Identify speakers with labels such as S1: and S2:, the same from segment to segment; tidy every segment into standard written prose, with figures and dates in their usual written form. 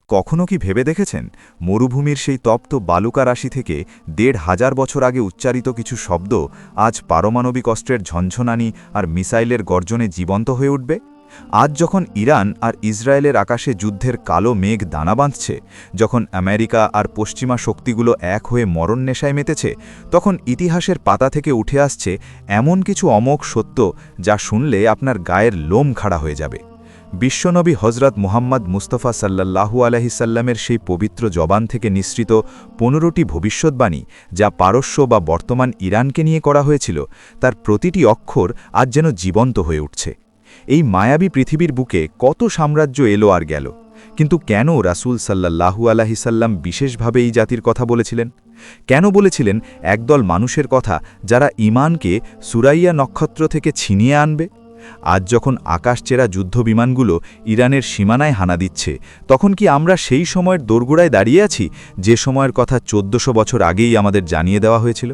S1: কখনো কি ভেবে দেখেছেন মরুভূমির সেই তপ্ত বালুকা রাশি থেকে ১৫০০ বছর আগে উচ্চারিত কিছু শব্দ আজ পারমাণবিক অস্ত্রের ঝনঝনানি আর মিসাইলের গর্জনে জীবন্ত হয়ে উঠবে? আজ যখন ইরান আর ইসরায়েলের আকাশে যুদ্ধের কালো মেঘ দানা বাঁধছে, যখন আমেরিকা আর পশ্চিমা শক্তিগুলো এক হয়ে মরণ নেশায় মেতেছে, তখন ইতিহাসের পাতা থেকে উঠে আসছে এমন কিছু অমোঘ সত্য যা শুনলে আপনার গায়ের লোম খাড়া হয়ে যাবে। বিশ্বনবী হজরত মুহাম্মদ মুস্তফা সাল্লাল্লাহু আলাইহি সাল্লামের সেই পবিত্র জবান থেকে নিঃসৃত ১৫টি ভবিষ্যৎবাণী যা পারস্য বা বর্তমান ইরানকে নিয়ে করা হয়েছিল, তার প্রতিটি অক্ষর আজ যেন জীবন্ত হয়ে উঠছে। এই মায়াবী পৃথিবীর বুকে কত সাম্রাজ্য এলো আর গেল, কিন্তু কেন রাসূল সাল্লাল্লাহু আলাইহি সাল্লাম বিশেষভাবে এই জাতির কথা বলেছিলেন? কেন বলেছিলেন একদল মানুষের কথা যারা ঈমানকে সুরাইয়া নক্ষত্র থেকে ছিনিয়ে আনবে? আজ যখন আকাশচেরা যুদ্ধবিমানগুলো ইরানের সীমানায় হানা দিচ্ছে, তখন কি আমরা সেই সময়ের দোরগোড়ায় দাঁড়িয়ে আছি যে সময়ের কথা ১৪০০ বছর আগেই আমাদের জানিয়ে দেওয়া হয়েছিল?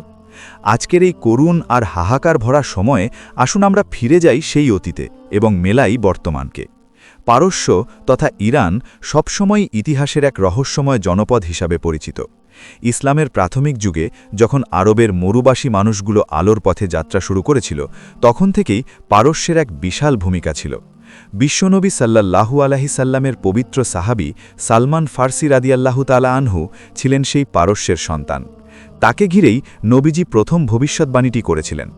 S1: আজকের এই করুণ আর হাহাকার ভরা সময়ে আসুন আমরা ফিরে যাই সেই অতীতে এবং মেলাই বর্তমানকে। পারস্য তথা ইরান সবসময় ইতিহাসের এক রহস্যময় জনপদ হিসাবে পরিচিত। ইসলামের প্রাথমিক যুগে যখন আরবের মরুবাসী মানুষগুলো আলোর পথে যাত্রা শুরু করেছিল, তখন থেকেই পারস্যের এক বিশাল ভূমিকা ছিল। বিশ্বনবী সাল্লাল্লাহু আলাইহি সাল্লামের পবিত্র সাহাবী সালমান ফার্সি রাদিয়াল্লাহু তাআলা আনহু ছিলেন সেই পারস্যের সন্তান। তাকে ঘিরেই নবীজি প্রথম ভবিষ্যৎবাণীটি করেছিলেন।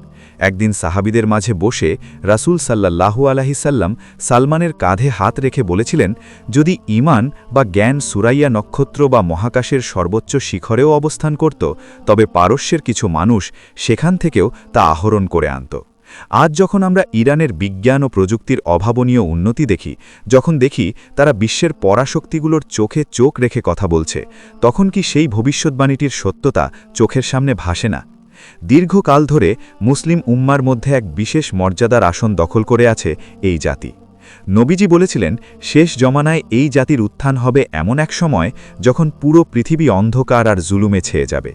S1: একদিন সাহাবীদের মাঝে বসে রাসূল সাল্লাল্লাহু আলাইহি সাল্লাম সালমানের কাঁধে হাত রেখে বলেছিলেন, যদি ঈমান বা জ্ঞান সুরাইয়া নক্ষত্র বা মহাকাশের সর্বোচ্চ শিখরেও অবস্থান করত, তবে পারস্যের কিছু মানুষ সেখান থেকেও তা আহরণ করে আনত। আজ যখন আমরা ইরানের বিজ্ঞান ও প্রযুক্তির অভাবনীয় উন্নতি দেখি, যখন দেখি তারা বিশ্বের পরাশক্তিগুলোর চোখে চোখ রেখে কথা বলছে, তখন কি সেই ভবিষ্যৎবাণীটির সত্যতা চোখের সামনে ভাসে না? দীর্ঘকাল ধরে মুসলিম উম্মার মধ্যে এক বিশেষ মর্যাদার আসন দখল করে আছে এই জাতি। নবীজি বলেছিলেন, শেষ জমানায় এই জাতির উত্থান হবে এমন এক সময় যখন পুরো পৃথিবী অন্ধকার আর জুলুমে ছেয়ে যাবে।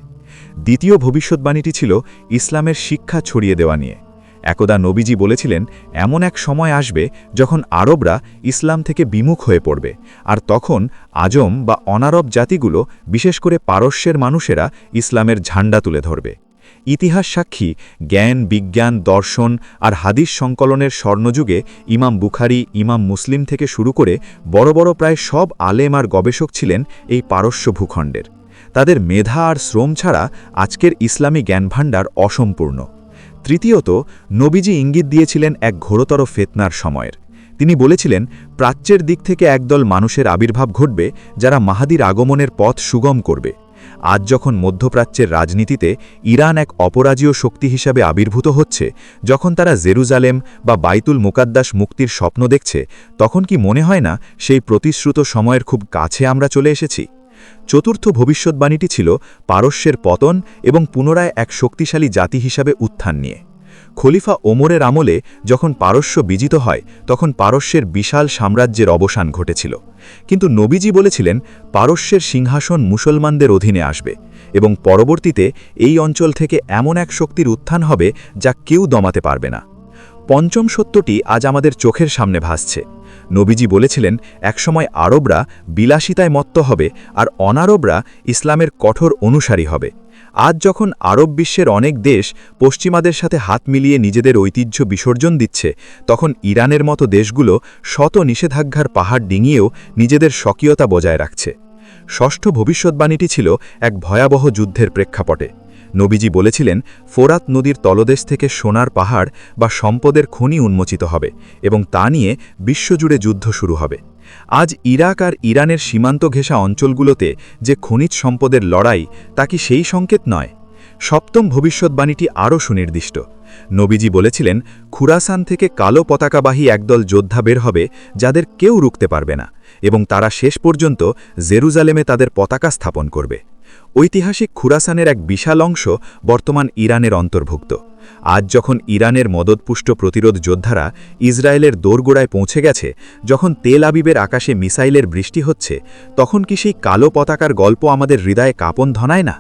S1: দ্বিতীয় ভবিষ্যৎবাণীটি ছিল ইসলামের শিক্ষা ছড়িয়ে দেওয়া নিয়ে। একদা নবীজি বলেছিলেন, এমন এক সময় আসবে যখন আরবরা ইসলাম থেকে বিমুখ হয়ে পড়বে, আর তখন আজম বা অনারব জাতিগুলো, বিশেষ করে পারস্যের মানুষেরা ইসলামের ঝান্ডা তুলে ধরবে। ইতিহাস সাক্ষী, জ্ঞান, বিজ্ঞান, দর্শন আর হাদিস সংকলনের স্বর্ণযুগে ইমাম বুখারী, ইমাম মুসলিম থেকে শুরু করে বড় বড় প্রায় সব আলেম আর গবেষক ছিলেন এই পারস্য ভূখণ্ডের। তাদের মেধা আর শ্রম ছাড়া আজকের ইসলামী জ্ঞানভাণ্ডার অসম্পূর্ণ। তৃতীয়ত, নবীজি ইঙ্গিত দিয়েছিলেন এক ঘোরতর ফিতনার সময়ের। তিনি বলেছিলেন, প্রাচ্যের দিক থেকে একদল মানুষের আবির্ভাব ঘটবে যারা মাহাদির আগমনের পথ সুগম করবে। আজ যখন মধ্যপ্রাচ্যের রাজনীতিতে ইরান এক অপরাজীয় শক্তি হিসাবে আবির্ভূত হচ্ছে, যখন তারা জেরুজালেম বা বাইতুল মুকাদ্দাস মুক্তির স্বপ্ন দেখছে, তখন কি মনে হয় না সেই প্রতিশ্রুত সময়ের খুব কাছে আমরা চলে এসেছি? চতুর্থ ভবিষ্যৎবাণীটি ছিল পারস্যের পতন এবং পুনরায় এক শক্তিশালী জাতি হিসাবে উত্থান নিয়ে। খলিফা ওমরের আমলে যখন পারস্য বিজিত হয়, তখন পারস্যের বিশাল সাম্রাজ্যের অবসান ঘটেছিল। কিন্তু নবীজি বলেছিলেন, পারস্যের সিংহাসন মুসলমানদের অধীনে আসবে এবং পরবর্তীতে এই অঞ্চল থেকে এমন এক শক্তির উত্থান হবে যা কেউ দমাতে পারবে না। পঞ্চম সত্যটি আজ আমাদের চোখের সামনে ভাসছে। নবীজি বলেছিলেন, একসময় আরবরা বিলাসিতায় মত্ত হবে আর অনারবরা ইসলামের কঠোর অনুসারী হবে। আজ যখন আরব বিশ্বের অনেক দেশ পশ্চিমাদের সাথে হাত মিলিয়ে নিজেদের ঐতিহ্য বিসর্জন দিচ্ছে, তখন ইরানের মতো দেশগুলো শত নিষেধাজ্ঞার পাহাড় ডিঙিয়েও নিজেদের স্বকীয়তা বজায় রাখছে। ষষ্ঠ ভবিষ্যৎবাণীটি ছিল এক ভয়াবহ যুদ্ধের প্রেক্ষাপটে। নবীজি বলেছিলেন, ফোরাত নদীর তলদেশ থেকে সোনার পাহাড় বা সম্পদের খনি উন্মোচিত হবে এবং তা নিয়ে বিশ্বজুড়ে যুদ্ধ শুরু হবে। আজ ইরাক আর ইরানের সীমান্ত ঘেঁষা অঞ্চলগুলোতে যে খনিজ সম্পদের লড়াই, তা কি সেই সংকেত নয়? সপ্তম ভবিষ্যৎবাণীটি আরও সুনির্দিষ্ট। নবীজি বলেছিলেন, খুরাসান থেকে কালো পতাকাবাহী একদল যোদ্ধা বের হবে যাদের কেউ রুখতে পারবে না, এবং তারা শেষ পর্যন্ত জেরুজালেমে তাদের পতাকা স্থাপন করবে। ঐতিহাসিক খুরাসানের এক বিশাল অংশ বর্তমান ইরানের অন্তর্ভুক্ত। আজ যখন ইরানের মদতপুষ্ট প্রতিরোধ যোদ্ধারা ইসরায়েলের দোরগোড়ায় পৌঁছে গেছে, যখন তেল আবিবের আকাশে মিসাইলের বৃষ্টি হচ্ছে, তখন কি সেই কালো পতাকার গল্প আমাদের হৃদয়ে কাঁপন ধনায় না?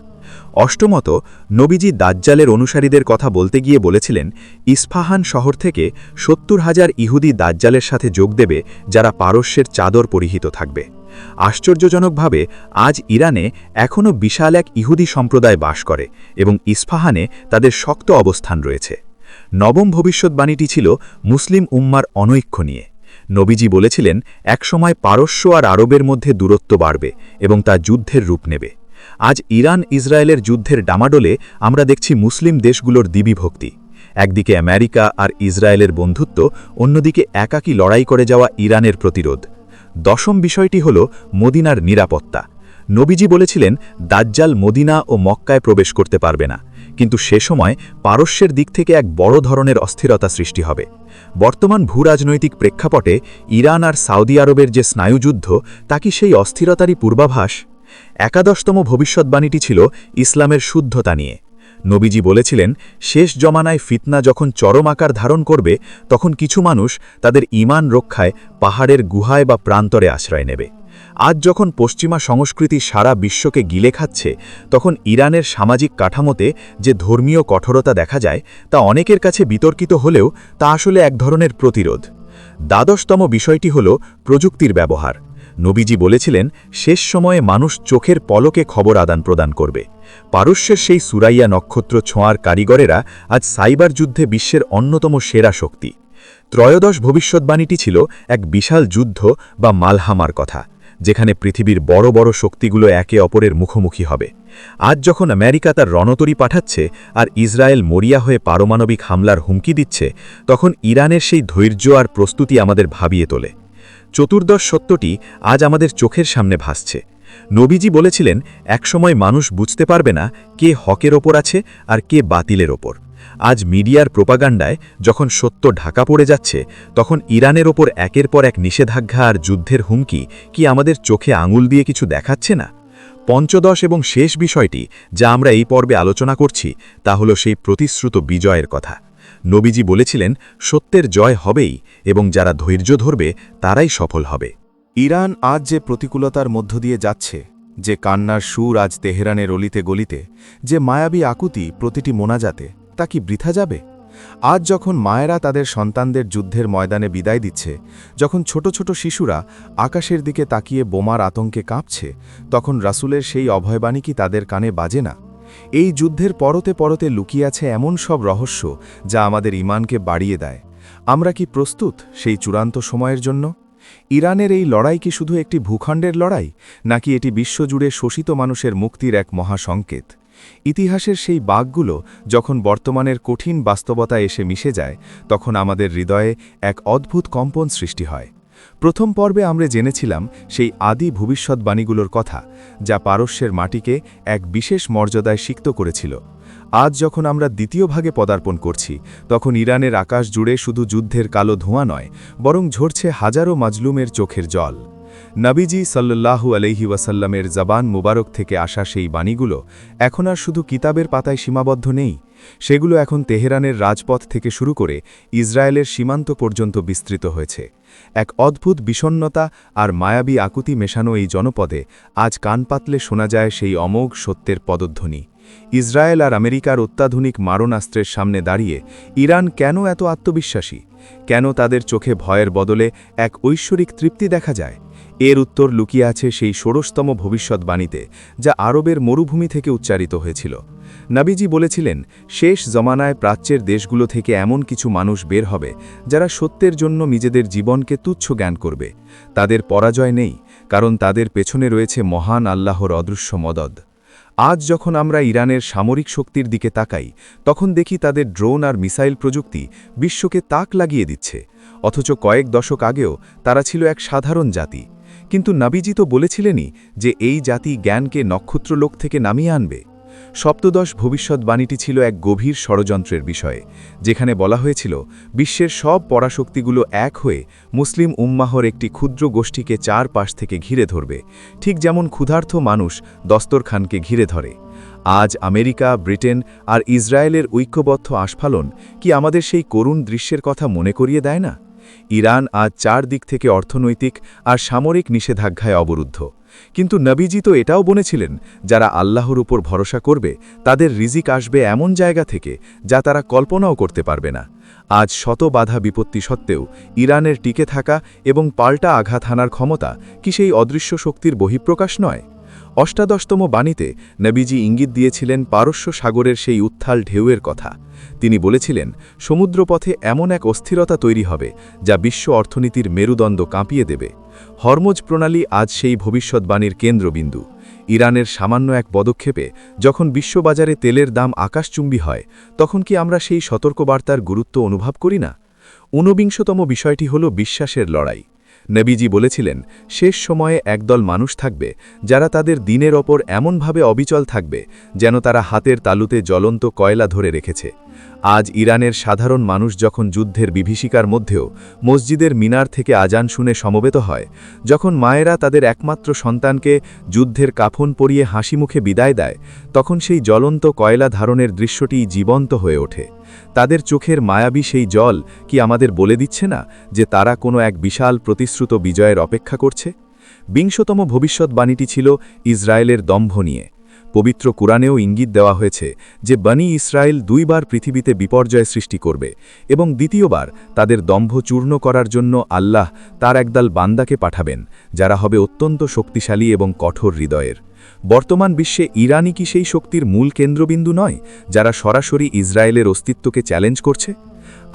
S1: অষ্টমত, নবীজি দাজ্জালের অনুসারীদের কথা বলতে গিয়ে বলেছিলেন, ইস্পাহান শহর থেকে ৭০,০০০ ইহুদি দাজ্জালের সাথে যোগ দেবে, যারা পারস্যের চাদর পরিহিত থাকবে।
S2: আশ্চর্যজনকভাবে আজ ইরানে এখনও বিশাল এক ইহুদি সম্প্রদায় বাস করে এবং ইস্পাহানে তাদের শক্ত অবস্থান রয়েছে। নবম ভবিষ্যৎবাণীটি ছিল মুসলিম উম্মার অনৈক্য নিয়ে। নবীজি বলেছিলেন, একসময় পারস্য আর আরবের মধ্যে দূরত্ব বাড়বে এবং তা যুদ্ধের রূপ নেবে। আজ ইরান ইসরায়েলের যুদ্ধের ডামাডোলে আমরা দেখছি মুসলিম দেশগুলোর দিবিভক্তি। একদিকে আমেরিকা আর ইসরায়েলের বন্ধুত্ব, অন্যদিকে একাকী লড়াই করে যাওয়া ইরানের প্রতিরোধ। দশম বিষয়টি হল মদিনার নিরাপত্তা। নবীজি বলেছিলেন, দাজ্জাল মদিনা ও মক্কায় প্রবেশ করতে পারবে না, কিন্তু সে সময় পারস্যের দিক থেকে এক বড় ধরনের অস্থিরতা সৃষ্টি হবে। বর্তমান ভূরাজনৈতিক প্রেক্ষাপটে ইরান আর সৌদি আরবের যে স্নায়ুযুদ্ধ, তা কি সেই অস্থিরতারই পূর্বাভাস? একাদশতম ভবিষ্যৎবাণীটি ছিল ইসলামের শুদ্ধতা নিয়ে। নবীজি বলেছিলেন, শেষ জমানায় ফিতনা যখন চরম আকার ধারণ করবে, তখন কিছু মানুষ তাদের ঈমান রক্ষায় পাহাড়ের গুহায় বা প্রান্তরে আশ্রয় নেবে। আজ যখন পশ্চিমা সংস্কৃতি সারা বিশ্বকে গিলে খাচ্ছে, তখন ইরানের সামাজিক কাঠামোতে যে ধর্মীয় কঠোরতা দেখা যায়, তা অনেকের কাছে বিতর্কিত হলেও তা আসলে এক ধরনের প্রতিরোধ। দ্বাদশতম বিষয়টি হল প্রযুক্তির ব্যবহার। নবীজি বলেছিলেন, শেষ সময়ে মানুষ চোখের পলকে খবর আদান প্রদান করবে। পারস্যের সেই সুরাইয়া নক্ষত্র ছোঁয়ার কারিগরেরা আজ সাইবার যুদ্ধে বিশ্বের অন্যতম সেরা শক্তি। ত্রয়োদশ ভবিষ্যৎবাণীটি ছিল এক বিশাল যুদ্ধ বা মালহামার কথা, যেখানে পৃথিবীর বড় বড় শক্তিগুলো একে অপরের মুখোমুখি হবে। আজ যখন আমেরিকা তার রণতরী পাঠাচ্ছে আর ইসরায়েল মরিয়া হয়ে পারমাণবিক হামলার হুমকি দিচ্ছে, তখন ইরানের সেই ধৈর্য আর প্রস্তুতি আমাদের ভাবিয়ে তোলে। চতুর্দশ সত্যটি আজ আমাদের চোখের সামনে ভাসছে। নবীজি বলেছিলেন, একসময় মানুষ বুঝতে পারবে না কে হকের ওপর আছে আর কে বাতিলের ওপর। আজ মিডিয়ার প্রোপাগান্ডায় যখন সত্য ঢাকা পড়ে যাচ্ছে, তখন ইরানের ওপর একের পর এক নিষেধাজ্ঞা আর যুদ্ধের হুমকি কি আমাদের চোখে আঙুল দিয়ে কিছু দেখাচ্ছে না? পঞ্চদশ এবং শেষ বিষয়টি যা আমরা এই পর্বে আলোচনা করছি, তা হল সেই প্রতিশ্রুত বিজয়ের কথা। নবীজি বলেছিলেন, সত্যের জয় হবেই এবং যারা ধৈর্য ধরবে তারাই সফল হবে।
S1: ইরান আজ যে প্রতিকূলতার মধ্য দিয়ে যাচ্ছে, যে কান্নার সুর আজ তেহরানের অলিতে গলিতে, যে মায়াবী আকুতি প্রতিটি মোনাজাতে, তা কি বৃথা যাবে? আজ যখন মায়েরা তাদের সন্তানদের যুদ্ধের ময়দানে বিদায় দিচ্ছে, যখন ছোট ছোট শিশুরা আকাশের দিকে তাকিয়ে বোমার আতঙ্কে কাঁপছে, তখন রাসূলের সেই অভয়বাণী কি তাদের কানে বাজে না? এই যুদ্ধের পরতে পরতে লুকিয়ে আছে এমন সব রহস্য যা আমাদের ঈমানকে বাড়িয়ে দেয়। আমরা কি প্রস্তুত সেই চূড়ান্ত সময়ের জন্য? ইরানের এই লড়াই কি শুধু একটি ভূখণ্ডের লড়াই, নাকি এটি বিশ্বজুড়ে শোষিত মানুষের মুক্তির এক মহাসংকেত? ইতিহাসের সেই বাঁকগুলো যখন বর্তমানের কঠিন বাস্তবতায় এসে মিশে যায়, তখন আমাদের হৃদয়ে এক অদ্ভুত কম্পন সৃষ্টি হয়। প্রথম পর্বে আমরা জেনেছিলাম সেই আদি ভবিষ্যৎবাণীগুলোর কথা, যা পারস্যের মাটিকে এক বিশেষ মর্যাদায় সিক্ত করেছিল। আজ যখন আমরা দ্বিতীয় ভাগে পদার্পণ করছি, তখন ইরানের আকাশ জুড়ে শুধু যুদ্ধের কালো ধোঁয়া নয়, বরং ঝরছে হাজারো মাজলুমের চোখের জল। নবীজি সাল্লাল্লাহু আলাইহি ওয়াসাল্লামের জবান মুবারক থেকে আসা সেই বাণীগুলো এখন আর শুধু কিতাবের পাতায় সীমাবদ্ধ নেই, সেগুলো এখন তেহরানের রাজপথ থেকে শুরু করে ইসরায়েলের সীমান্ত পর্যন্ত বিস্তৃত হয়েছে। এক অদ্ভুত বিষণ্ণতা আর মায়াবী আকুতি মেশানো এই জনপদে আজ কান পাতলে শোনা যায় সেই অমোঘ সত্যের পদধ্বনি। ইসরায়েল আর আমেরিকার অত্যাধুনিক মারণাস্ত্রের সামনে দাঁড়িয়ে ইরান কেন এত আত্মবিশ্বাসী? কেন তাদের চোখে ভয়ের বদলে এক ঐশ্বরিক তৃপ্তি দেখা যায়? এর উত্তর লুকিয়ে আছে সেই ষোড়শতম ভবিষ্যৎবাণীতে, যা আরবের মরুভূমি থেকে উচ্চারিত হয়েছিল। নবীজি বলেছিলেন, শেষ জমানায় প্রাচ্যের দেশগুলো থেকে এমন কিছু মানুষ বের হবে যারা সত্যের জন্য নিজেদের জীবনকে তুচ্ছ জ্ঞান করবে। তাদের পরাজয় নেই, কারণ তাদের পেছনে রয়েছে মহান আল্লাহর অদৃশ্য মদদ। আজ যখন আমরা ইরানের সামরিক শক্তির দিকে তাকাই, তখন দেখি তাদের ড্রোন আর মিসাইল প্রযুক্তি বিশ্বকে তাক লাগিয়ে দিচ্ছে, অথচ কয়েক দশক আগেও তারা ছিল এক সাধারণ জাতি। কিন্তু নবীজি তো বলেছিলেনই যে এই জাতি জ্ঞানকে নক্ষত্রলোক থেকে নামিয়ে আনবে। সপ্তদশ ভবিষ্যৎবাণীটি ছিল এক গভীর ষড়যন্ত্রের বিষয়ে, যেখানে বলা হয়েছিল বিশ্বের সব পরাশক্তিগুলো এক হয়ে মুসলিম উম্মাহর একটি ক্ষুদ্র গোষ্ঠীকে চার পাশ থেকে ঘিরে ধরবে, ঠিক যেমন ক্ষুধার্ত মানুষ দস্তরখানকে ঘিরে ধরে। আজ আমেরিকা, ব্রিটেন আর ইসরায়েলের ঐক্যবদ্ধ আস্ফালন কি আমাদের সেই করুণ দৃশ্যের কথা মনে করিয়ে দেয় না? ইরান আজ চার দিক থেকে অর্থনৈতিক আর সামরিক নিষেধাজ্ঞায় অবরুদ্ধ। কিন্তু নবীজি তো এটাও বলেছিলেন, যারা আল্লাহর উপর ভরসা করবে তাদের রিজিক আসবে এমন জায়গা থেকে যা তারা কল্পনাও করতে পারবে না।
S2: আজ শত বাধা বিপত্তি সত্ত্বেও ইরানের টিকে থাকা এবং পাল্টা আঘাত হানার ক্ষমতা কি সেই অদৃশ্য শক্তির বহিঃপ্রকাশ নয়? অষ্টাদশতম বাণীতে নবীজি ইঙ্গিত দিয়েছিলেন পারস্য সাগরের সেই উত্থাল ঢেউয়ের কথা। তিনি বলেছিলেন, সমুদ্রপথে এমন এক অস্থিরতা তৈরি হবে যা বিশ্ব অর্থনীতির মেরুদণ্ড কাঁপিয়ে দেবে। হরমুজ প্রণালী আজ সেই ভবিষ্যৎবাণীর কেন্দ্রবিন্দু। ইরানের সামান্য এক পদক্ষেপে যখন বিশ্ববাজারে তেলের দাম আকাশচুম্বী হয়, তখন কি আমরা সেই সতর্কবার্তার গুরুত্ব অনুভব করি না? ঊনবিংশতম বিষয়টি হল বিশ্বাসের লড়াই। নবীজি বলেছিলেন, শেষ সময়ে একদল মানুষ থাকবে যারা তাদের দিনের ওপর এমনভাবে অবিচল থাকবে যেন তারা হাতের তালুতে জ্বলন্ত কয়লা ধরে রেখেছে। আজ ইরানের সাধারণ মানুষ যখন যুদ্ধের বিভীষিকার মধ্যেও মসজিদের মিনার থেকে আজান শুনে সমবেত হয়, যখন মায়েরা তাদের একমাত্র সন্তানকে যুদ্ধের কাফন পরিয়ে হাসিমুখে বিদায় দেয়, তখন সেই জ্বলন্ত কয়লা ধারণের দৃশ্যটি জীবন্ত হয়ে ওঠে। তাদের চোখের মায়াবী সেই জল কি আমাদের বলে দিচ্ছে না যে তারা কোনো এক বিশাল প্রতিশ্রুত বিজয়ের অপেক্ষা করছে? বিংশতম ভবিষ্যৎবাণীটি ছিল ইসরায়েলের দম্ভ নিয়ে। পবিত্র কুরআনেও ইঙ্গিত দেওয়া হয়েছে যে বনি ইসরায়েল দুইবার পৃথিবীতে বিপর্যয় সৃষ্টি করবে এবং দ্বিতীয়বার তাদের দম্ভ চূর্ণ করার জন্য আল্লাহ তার একদল বান্দাকে পাঠাবেন, যারা হবে অত্যন্ত শক্তিশালী এবং কঠোর হৃদয়ের। বর্তমান বিশ্বে ইরানই কি সেই শক্তির মূল কেন্দ্রবিন্দু নয়, যারা সরাসরি ইসরায়েলের অস্তিত্বকে চ্যালেঞ্জ করছে?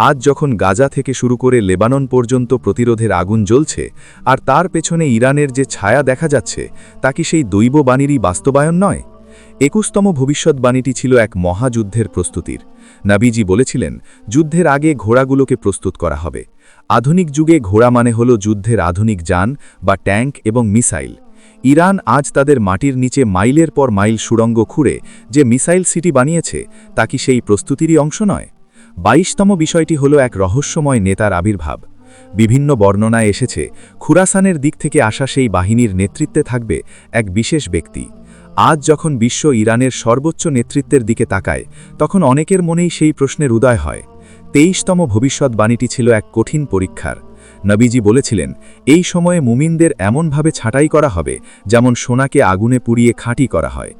S2: আজ যখন গাজা থেকে শুরু করে লেবানন পর্যন্ত প্রতিরোধের আগুন জ্বলছে, আর তার পেছনে ইরানের যে ছায়া দেখা যাচ্ছে, তা কি সেই দৈব বাণীরই বাস্তবায়ন নয়? 21তম ভবিষ্যৎবাণীটি ছিল এক মহাযুদ্ধের প্রস্তুতির। নবীজি বলেছিলেন, যুদ্ধের আগে ঘোড়াগুলোকে প্রস্তুত করা হবে। আধুনিক যুগে ঘোড়া মানে হল যুদ্ধের আধুনিক যান বা ট্যাঙ্ক এবং মিসাইল। ইরান আজ তাদের মাটির নিচে মাইলের পর মাইল সুড়ঙ্গ খুঁড়ে যে মিসাইল সিটি বানিয়েছে, তা কি সেই প্রস্তুতিরই অংশ নয়? 22তম বিষয়টি হল এক রহস্যময় নেতার আবির্ভাব। বিভিন্ন বর্ণনায় এসেছে, খুরাসানের দিক থেকে আসা সেই বাহিনীর নেতৃত্বে থাকবে এক বিশেষ ব্যক্তি। আজ যখন বিশ্ব ইরানের সর্বোচ্চ নেতৃত্বের দিকে তাকায়, তখন অনেকের মনেই সেই প্রশ্নের উদয় হয়। 23তম ভবিষ্যৎবাণীটি ছিল এক কঠিন পরীক্ষার। নবীজি বলেছিলেন, এই সময়ে মুমিনদের এমনভাবে ছাঁটাই করা হবে যেমন সোনাকে আগুনে পুড়িয়ে খাঁটি করা হয়।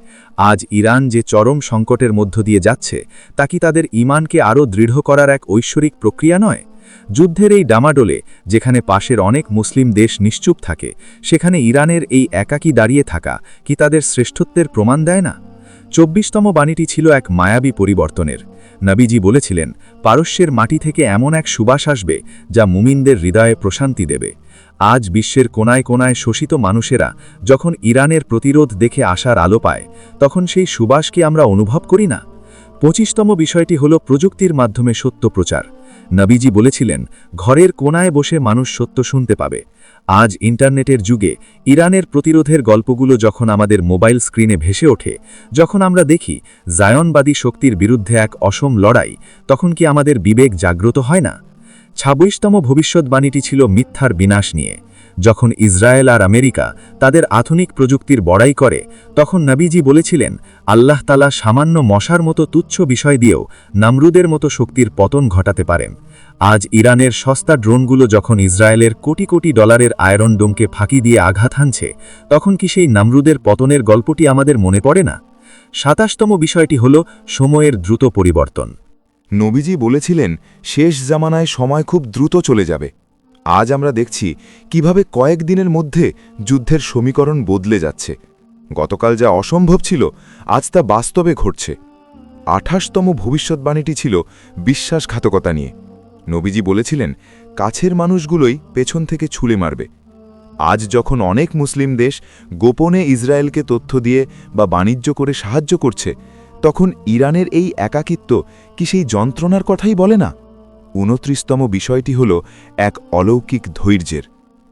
S2: আজ ইরান যে চরম সংকটের মধ্য দিয়ে যাচ্ছে, তা কি তাদের ঈমানকে আরও দৃঢ় করার এক ঐশ্বরিক প্রক্রিয়া নয়? যুদ্ধের এই ডামাডোলে যেখানে পাশের অনেক মুসলিম দেশ নিশ্চুপ থাকে, সেখানে ইরানের এই একাকী দাঁড়িয়ে থাকা কি তাদের শ্রেষ্ঠত্বের প্রমাণ দেয় না? 24তম বাণীটি ছিল এক মায়াবী পরিবর্তনের। নবীজি বলেছিলেন, পারস্যের মাটি থেকে এমন এক সুবাস আসবে যা মুমিনদের হৃদয়ে প্রশান্তি দেবে। আজ বিশ্বের কোনায় কোনায় শোষিত মানুষেরা যখন ইরানের প্রতিরোধ দেখে আশার আলো পায়, তখন সেই সুবাস কি আমরা অনুভব করি না? 25তম বিষয়টি হল প্রযুক্তির মাধ্যমে সত্য প্রচার। নবীজি বলেছিলেন, ঘরের কোনায় বসে মানুষ সত্য শুনতে পাবে। আজ ইন্টারনেটের যুগে ইরানের প্রতিরোধের গল্পগুলো যখন আমাদের মোবাইল স্ক্রিনে ভেসে ওঠে, যখন আমরা দেখি জায়নবাদী শক্তির বিরুদ্ধে এক অসম লড়াই, তখন কি আমাদের বিবেক জাগ্রত হয় না? 26তম ভবিষ্যৎবাণীটি ছিল মিথ্যার বিনাশ নিয়ে। যখন ইসরায়েল আর আমেরিকা তাদের আধুনিক প্রযুক্তির বড়াই করে, তখন নবীজি বলেছিলেন, আল্লাহ তাআলা সামান্য মশার মতো তুচ্ছ বিষয় দিয়েও নমরুদের মতো শক্তির পতন ঘটাতে পারেন। আজ ইরানের সস্তা ড্রোনগুলো যখন ইসরায়েলের কোটি কোটি ডলারের আয়রন ডোমকে ফাঁকি দিয়ে আঘাত হানছে, তখন কি সেই নমরুদের পতনের গল্পটি আমাদের মনে পড়ে না? 27তম বিষয়টি হল সময়ের দ্রুত পরিবর্তন।
S1: নবীজি বলেছিলেন, শেষ জামানায় সময় খুব দ্রুত চলে যাবে। আজ আমরা দেখছি কিভাবে কয়েকদিনের মধ্যে যুদ্ধের সমীকরণ বদলে যাচ্ছে। গতকাল যা অসম্ভব ছিল, আজ তা বাস্তবে ঘটছে। 28তম ভবিষ্যৎবাণীটি ছিল বিশ্বাসঘাতকতা নিয়ে। নবীজি বলেছিলেন, কাছের মানুষগুলোই পেছন থেকে ছুলে মারবে। আজ যখন অনেক মুসলিম দেশ গোপনে ইসরায়েলকে তথ্য দিয়ে বা বাণিজ্য করে সাহায্য করছে, তখন ইরানের এই একাকিত্ব কি সেই যন্ত্রণার কথাই বলে না? 29তম বিষয়টি হল এক অলৌকিক ধৈর্যের।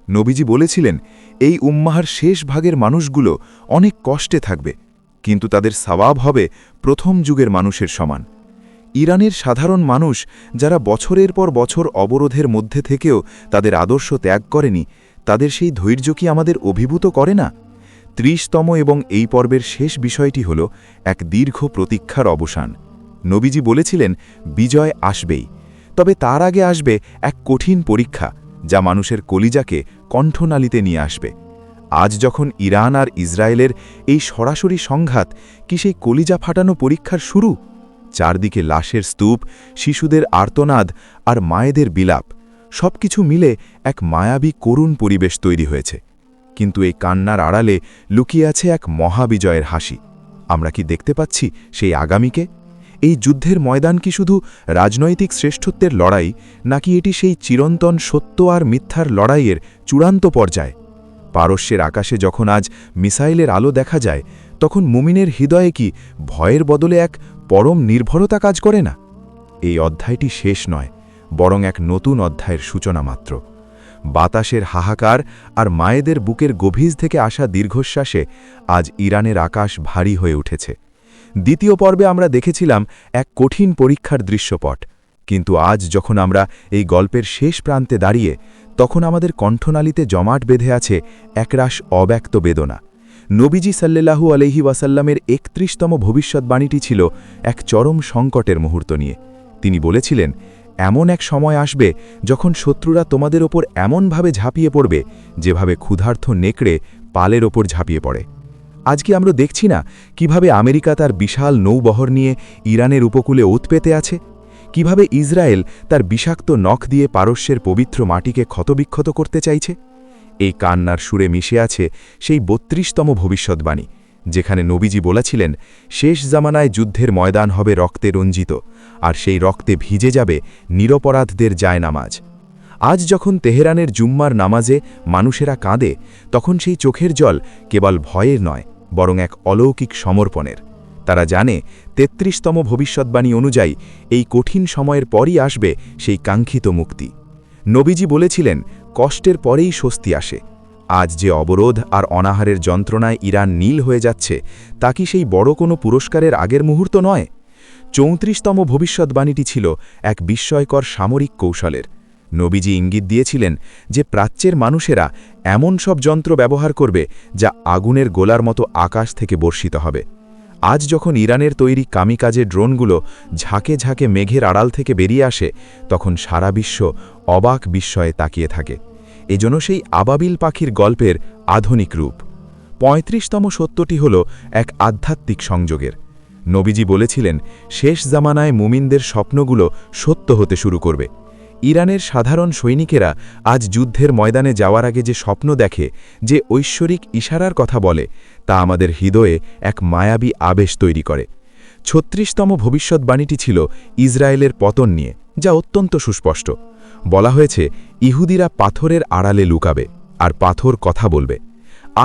S1: নবীজি বলেছিলেন, এই উম্মাহার শেষ ভাগের মানুষগুলো অনেক কষ্টে থাকবে, কিন্তু তাদের সওয়াব হবে প্রথম যুগের মানুষের সমান। ইরানের সাধারণ মানুষ যারা বছরের পর বছর অবরোধের মধ্যে থেকেও তাদের আদর্শ ত্যাগ করেনি, তাদের সেই ধৈর্য কি আমাদের অভিভূত করে না? 30তম এবং এই পর্বের শেষ বিষয়টি হল এক দীর্ঘ প্রতীক্ষার অবসান। নবীজি বলেছিলেন, বিজয় আসবেই, তবে তার আগে আসবে এক কঠিন পরীক্ষা যা মানুষের কলিজাকে কণ্ঠনালীতে নিয়ে আসবে। আজ যখন ইরান আর ইসরায়েলের এই সরাসরি সংঘাত কি সেই কলিজা ফাটানো পরীক্ষার শুরু? চারদিকে লাশের স্তূপ, শিশুদের আর্তনাদ আর মায়েদের বিলাপ সবকিছু মিলে এক মায়াবী করুণ পরিবেশ তৈরি হয়েছে। কিন্তু এই কান্নার আড়ালে লুকিয়ে আছে এক মহাবিজয়ের হাসি। আমরা কি দেখতে পাচ্ছি সেই আগামীকে? এই যুদ্ধের ময়দান কি শুধু রাজনৈতিক শ্রেষ্ঠত্বের লড়াই, নাকি এটি সেই চিরন্তন সত্য আর মিথ্যার লড়াইয়ের চূড়ান্ত পর্যায়? পারস্যের আকাশে যখন আজ মিসাইলের আলো দেখা যায়, তখন মুমিনের হৃদয়ে কি ভয়ের বদলে এক পরম নির্ভরতা কাজ করে না? এই অধ্যায়টি শেষ নয়, বরং এক নতুন অধ্যায়ের সূচনা মাত্র। বাতাসের হাহাকার আর মায়েদের বুকের গভীর থেকে আসা দীর্ঘশ্বাসে আজ ইরানের আকাশ ভারী হয়ে উঠেছে। দ্বিতীয় পর্বে আমরা দেখেছিলাম এক কঠিন পরীক্ষার দৃশ্যপট, কিন্তু আজ যখন আমরা এই গল্পের শেষ প্রান্তে দাঁড়িয়ে, তখন আমাদের কণ্ঠনালীতে জমাট বেঁধে আছে একরাশ অব্যক্ত বেদনা। নবীজি সাল্লাল্লাহু আলাইহি ওয়াসাল্লামের ৩১তম ভবিষ্যৎবাণীটি ছিল এক চরম সংকটের মুহূর্ত নিয়ে। তিনি বলেছিলেন, এমন এক সময় আসবে যখন শত্রুরা তোমাদের ওপর এমনভাবে ঝাঁপিয়ে পড়বে যেভাবে ক্ষুধার্ত নেকড়ে পালের ওপর ঝাঁপিয়ে পড়ে। আজকে আমরা দেখছি না কিভাবে আমেরিকা তার বিশাল নৌবহর নিয়ে ইরানের উপকূলে ওত পেতে আছে, কিভাবে ইসরায়েল তার বিষাক্ত নখ দিয়ে পারস্যের পবিত্র মাটিকে ক্ষতবিক্ষত করতে চাইছে। এই কান্নার সুরে মিশে আছে সেই ৩২তম ভবিষ্যৎবাণী, যেখানে নবীজি বলেছিলেন, শেষ জামানায় যুদ্ধের ময়দান হবে রক্তে রঞ্জিত, আর সেই রক্তে ভিজে যাবে নিরপরাধদের জায়নামাজ। আজ যখন তেহরানের জুম্মার নামাজে মানুষেরা কাঁদে, তখন সেই চোখের জল কেবল ভয়ের নয়, বরং এক অলৌকিক সমর্পণের। তারা জানে ৩৩তম ভবিষ্যৎবাণী অনুযায়ী এই কঠিন সময়ের পরই আসবে সেই কাঙ্ক্ষিত মুক্তি। নবীজি বলেছিলেন, কষ্টের পরেই স্বস্তি আসে। আজ যে অবরোধ আর অনাহারের যন্ত্রণায় ইরান নীল হয়ে যাচ্ছে, তা কি সেই বড় কোনো পুরস্কারের আগের মুহূর্ত নয়? ৩৪তম ভবিষ্যৎবাণীটি ছিল এক বিস্ময়কর সামরিক কৌশলের। নবীজি ইঙ্গিত দিয়েছিলেন যে প্রাচ্যের মানুষেরা এমন সব যন্ত্র ব্যবহার করবে যা আগুনের গোলার মতো আকাশ থেকে বর্ষিত হবে। আজ যখন ইরানের তৈরি কামিকাজে ড্রোনগুলো ঝাঁকে ঝাঁকে মেঘের আড়াল থেকে বেরিয়ে আসে, তখন সারা বিশ্ব অবাক বিস্ময়ে তাকিয়ে থাকে। এজন্য সেই আবাবিল পাখির গল্পের আধুনিক রূপ। ৩৫তম সত্যটি হল এক আধ্যাত্মিক সংযোগের। নবীজি বলেছিলেন, শেষ জামানায় মুমিনদের স্বপ্নগুলো সত্য হতে শুরু করবে। ইরানের সাধারণ সৈনিকেরা আজ যুদ্ধের ময়দানে যাওয়ার আগে যে স্বপ্ন দেখে, যে ঐশ্বরিক ইশারার কথা বলে, তা আমাদের হৃদয়ে এক মায়াবী আবেশ তৈরি করে। ৩৬তম ভবিষ্যৎবাণীটি ছিল ইসরায়েলের পতন নিয়ে, যা অত্যন্ত সুস্পষ্ট। বলা হয়েছে, ইহুদিরা পাথরের আড়ালে লুকাবে, আর পাথর কথা বলবে।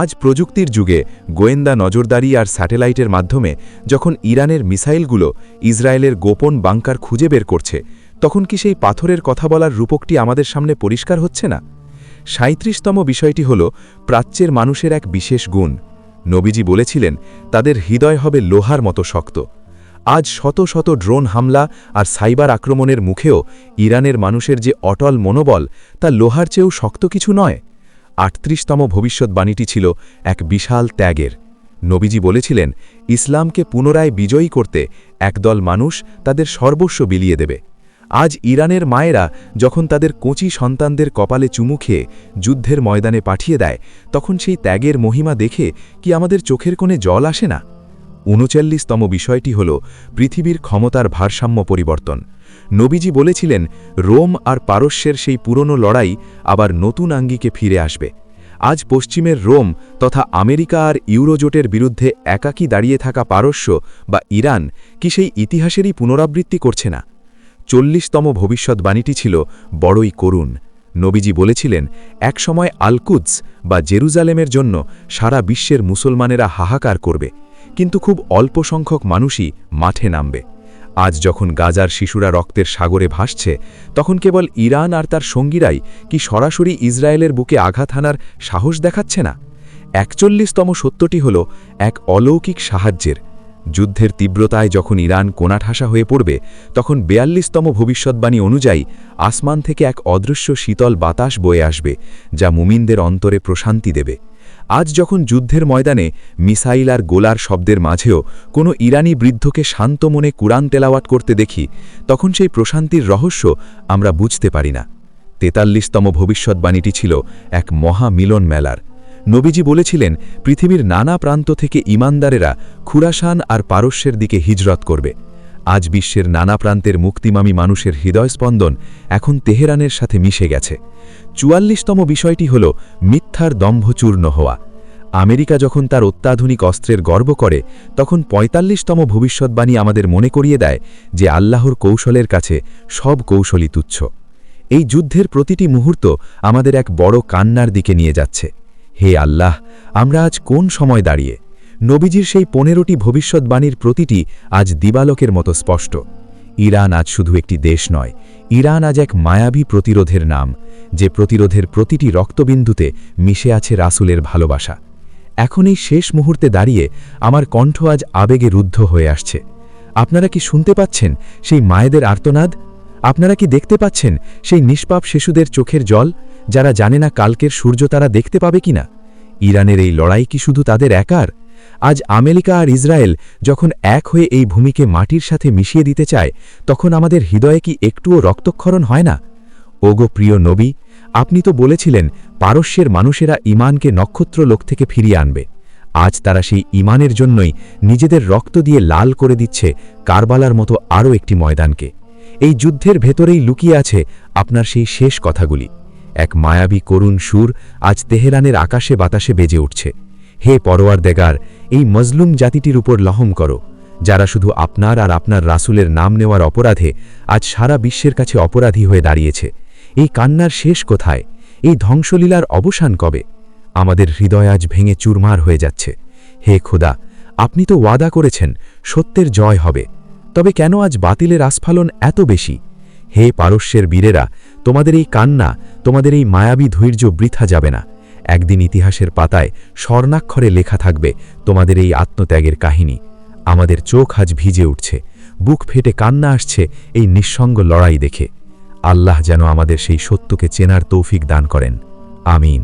S1: আজ প্রযুক্তির যুগে গোয়েন্দা নজরদারি আর স্যাটেলাইটের মাধ্যমে যখন ইরানের মিসাইলগুলো ইসরায়েলের গোপন বাংকার খুঁজে বের করছে, তখন কি সেই পাথরের কথা বলার রূপকটি আমাদের সামনে পরিষ্কার হচ্ছে না? ৩৭তম বিষয়টি হল প্রাচ্যের মানুষের এক বিশেষ গুণ। নবীজি বলেছিলেন, তাদের হৃদয় হবে লোহার মতো শক্ত। আজ শত শত ড্রোন হামলা আর সাইবার আক্রমণের মুখেও ইরানের মানুষের যে অটল মনোবল, তা লোহার চেয়েও শক্ত কিছু নয়। ৩৮তম ভবিষ্যৎবাণীটি ছিল এক বিশাল ত্যাগের। নবীজি বলেছিলেন, ইসলামকে পুনরায় বিজয়ী করতে একদল মানুষ তাদের সর্বস্ব বিলিয়ে দেবে। আজ ইরানের মায়েরা যখন তাদের কচি সন্তানদের কপালে চুমু খেয়ে যুদ্ধের ময়দানে পাঠিয়ে দেয়, তখন সেই ত্যাগের মহিমা দেখে কি আমাদের চোখের কোণে জল আসে না? ৩৯তম বিষয়টি হল পৃথিবীর ক্ষমতার ভারসাম্য পরিবর্তন। নবীজি বলেছিলেন, রোম আর পারস্যের সেই পুরনো লড়াই আবার নতুন আঙ্গিকে ফিরে আসবে। আজ পশ্চিমের রোম তথা আমেরিকা আর ইউরোজোটের বিরুদ্ধে একাকী দাঁড়িয়ে থাকা পারস্য বা ইরান কি সেই ইতিহাসেরই পুনরাবৃত্তি করছে না? ৪০তম ভবিষ্যৎবাণীটি ছিল বড়ই করুণ। নবীজি বলেছিলেন, একসময় আল-কুদস বা জেরুজালেমের জন্য সারা বিশ্বের মুসলমানেরা হাহাকার করবে, কিন্তু খুব অল্প সংখ্যক মানুষই মাঠে নামবে। আজ যখন গাজার শিশুরা রক্তের সাগরে ভাসছে, তখন কেবল ইরান আর তার সঙ্গীরাই কি সরাসরি ইসরায়েলের বুকে আঘাত হানার সাহস দেখাচ্ছে না? ৪১তম সত্যটি হল এক অলৌকিক সাহায্যের। যুদ্ধের তীব্রতায় যখন ইরান কোণাঠাসা হয়ে পড়বে, তখন ৪২তম ভবিষ্যৎবাণী অনুযায়ী আসমান থেকে এক অদৃশ্য শীতল বাতাস বয়ে আসবে, যা মুমিনদের অন্তরে প্রশান্তি দেবে। আজ যখন যুদ্ধের ময়দানে মিসাইল আর গোলার শব্দের মাঝেও কোনো ইরানি বৃদ্ধকে শান্ত মনে কুরআন তেলাওয়াত করতে দেখি, তখন সেই প্রশান্তির রহস্য আমরা বুঝতে পারি না। ৪৩তম ভবিষ্যৎবাণীটি ছিল এক মহা মিলন মেলার। নবীজি বলেছিলেন, পৃথিবীর নানা প্রান্ত থেকে ঈমানদারেরা খুরাসান আর পারস্যের দিকে হিজরত করবে।
S2: আজ বিশ্বের নানা প্রান্তের মুক্তিমামী মানুষের হৃদয়স্পন্দন এখন তেহরানের সাথে মিশে গেছে। ৪৪তম বিষয়টি হল মিথ্যার দম্ভচূর্ণ হওয়া। আমেরিকা যখন তার অত্যাধুনিক অস্ত্রের গর্ব করে, তখন ৪৫তম ভবিষ্যৎবাণী আমাদের মনে করিয়ে দেয় যে আল্লাহর কৌশলের কাছে সব কৌশলই তুচ্ছ। এই যুদ্ধের প্রতিটি মুহূর্ত আমাদের এক বড় কান্নার দিকে নিয়ে যাচ্ছে। হে আল্লাহ, আমরা আজ কোন সময় দাঁড়িয়ে? নবীজির সেই ১৫টি ভবিষ্যৎবাণীর প্রতিটি আজ দিবালোকের মতো স্পষ্ট। ইরান আজ শুধু একটি দেশ নয়, ইরান আজ এক মায়াবী প্রতিরোধের নাম, যে প্রতিরোধের প্রতিটি রক্তবিন্দুতে মিশে আছে রাসূলের ভালোবাসা। এখন এই শেষ মুহূর্তে দাঁড়িয়ে আমার কণ্ঠ আজ আবেগে রুদ্ধ হয়ে আসছে। আপনারা কি শুনতে পাচ্ছেন সেই মায়েদের আর্তনাদ? আপনারা কি দেখতে পাচ্ছেন সেই নিষ্পাপ শিশুদের চোখের জল, যারা জানে না কালকের সূর্য তারা দেখতে পাবে কিনা? ইরানের এই লড়াই কি শুধু তাদের একার? আজ আমেরিকা আর ইসরায়েল যখন এক হয়ে এই ভূমিকে মাটির সাথে মিশিয়ে দিতে চায়, তখন আমাদের হৃদয়ে কি একটুও রক্তক্ষরণ হয় না? ওগো প্রিয় নবী, আপনি তো বলেছিলেন পারস্যের মানুষেরা ঈমানকে নক্ষত্রলোক থেকে ফিরিয়ে আনবে। আজ তারা সেই ঈমানের জন্যই নিজেদের রক্ত দিয়ে লাল করে দিচ্ছে কারবালার মতো আরও একটি ময়দানকে। এই যুদ্ধের ভেতরেই লুকিয়ে আছে আপনার সেই শেষ কথাগুলি। এক মায়াবী করুণ সুর আজ তেহরানের আকাশে বাতাসে বেজে উঠছে। হে পরওয়ারদেগার, এই মজলুম জাতিটির উপর লহম করো, যারা শুধু আপনার আর আপনার রাসূলের নাম নেওয়ার অপরাধে আজ সারা বিশ্বের কাছে অপরাধী হয়ে দাঁড়িয়েছে। এই কান্নার শেষ কোথায়? এই ধ্বংসলীলার অবসান কবে? আমাদের হৃদয় আজ ভেঙে চুরমার হয়ে যাচ্ছে। হে খোদা, আপনি তো ওয়াদা করেছেন সত্যের জয় হবে, তবে কেন আজ বাতিলের আস্ফালন এত বেশি? হে পারস্যের বীরেরা, তোমাদের এই কান্না, তোমাদের এই মায়াবী ধৈর্য বৃথা যাবে না। একদিন ইতিহাসের পাতায় স্বর্ণাক্ষরে লেখা থাকবে তোমাদের এই আত্মত্যাগের কাহিনী। আমাদের চোখ আজ ভিজে উঠছে, বুক ফেটে কান্না আসছে এই নিঃসঙ্গ লড়াই দেখে। আল্লাহ যেন আমাদের সেই সত্যকে চেনার তৌফিক দান করেন। আমিন।